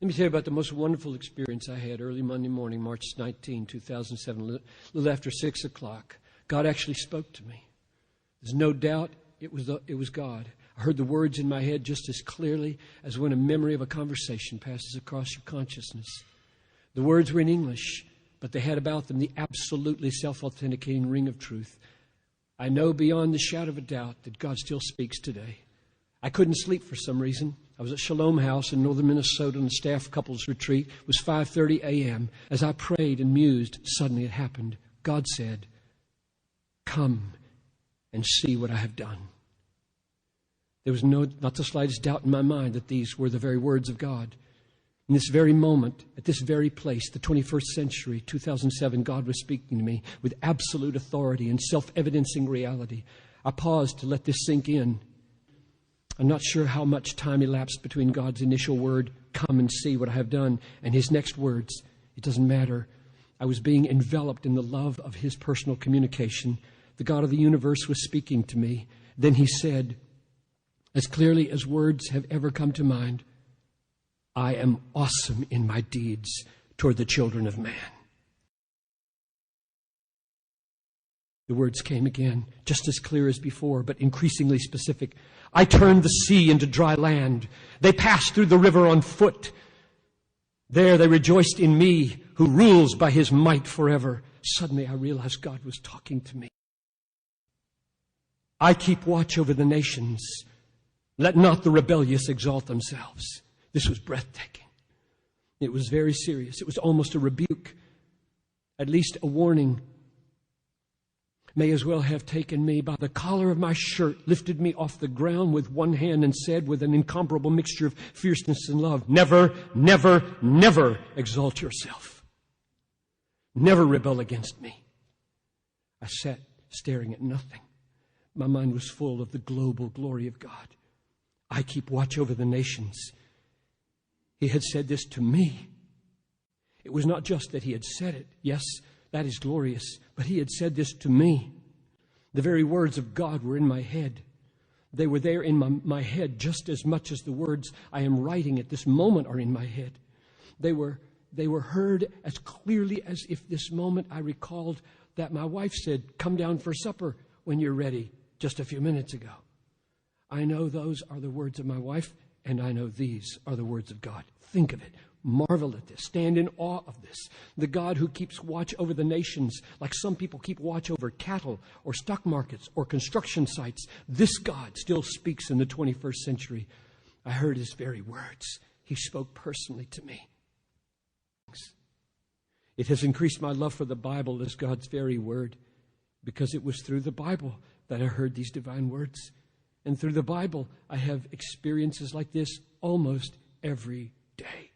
Let me tell you about the most wonderful experience I had early Monday morning, March 19, 2007, a little after 6 o'clock. God actually spoke to me. There's no doubt it was God. I heard the words in my head just as clearly as when a memory of a conversation passes across your consciousness. The words were in English, but they had about them the absolutely self-authenticating ring of truth. I know beyond the shadow of a doubt that God still speaks today. I couldn't sleep for some reason. I was at Shalom House in northern Minnesota on a staff couples retreat. It was 5:30 a.m. As I prayed and mused, suddenly it happened. God said, "Come and see what I have done." There was not the slightest doubt in my mind that these were the very words of God. In this very moment, at this very place, the 21st century, 2007, God was speaking to me with absolute authority and self-evidencing reality. I paused to let this sink in. I'm not sure how much time elapsed between God's initial word, "Come and see what I have done," and His next words. It doesn't matter. I was being enveloped in the love of His personal communication. The God of the universe was speaking to me. Then He said, as clearly as words have ever come to mind, "I am awesome in my deeds toward the children of man." The words came again, just as clear as before, but increasingly specific. "I turned the sea into dry land. They passed through the river on foot. There they rejoiced in me, who rules by His might forever." Suddenly I realized God was talking to me. "I keep watch over the nations. Let not the rebellious exalt themselves." This was breathtaking. It was very serious. It was almost a rebuke, at least a warning. May as well have taken me by the collar of my shirt, lifted me off the ground with one hand, and said with an incomparable mixture of fierceness and love, "Never, never, never exalt yourself. Never rebel against me." I sat staring at nothing. My mind was full of the global glory of God. I keep watch over the nations. He had said this to me. It was not just that He had said it. Yes, that is glorious. But He had said this to me. The very words of God were in my head. They were there in my head just as much as the words I am writing at this moment are in my head. They were heard as clearly as if this moment I recalled that my wife said, "Come down for supper when you're ready," just a few minutes ago. I know those are the words of my wife, and I know these are the words of God. Think of it. Marvel at this. Stand in awe of this. The God who keeps watch over the nations, like some people keep watch over cattle or stock markets or construction sites. This God still speaks in the 21st century. I heard His very words. He spoke personally to me. It has increased my love for the Bible as God's very word, because it was through the Bible that I heard these divine words. And through the Bible, I have experiences like this almost every day.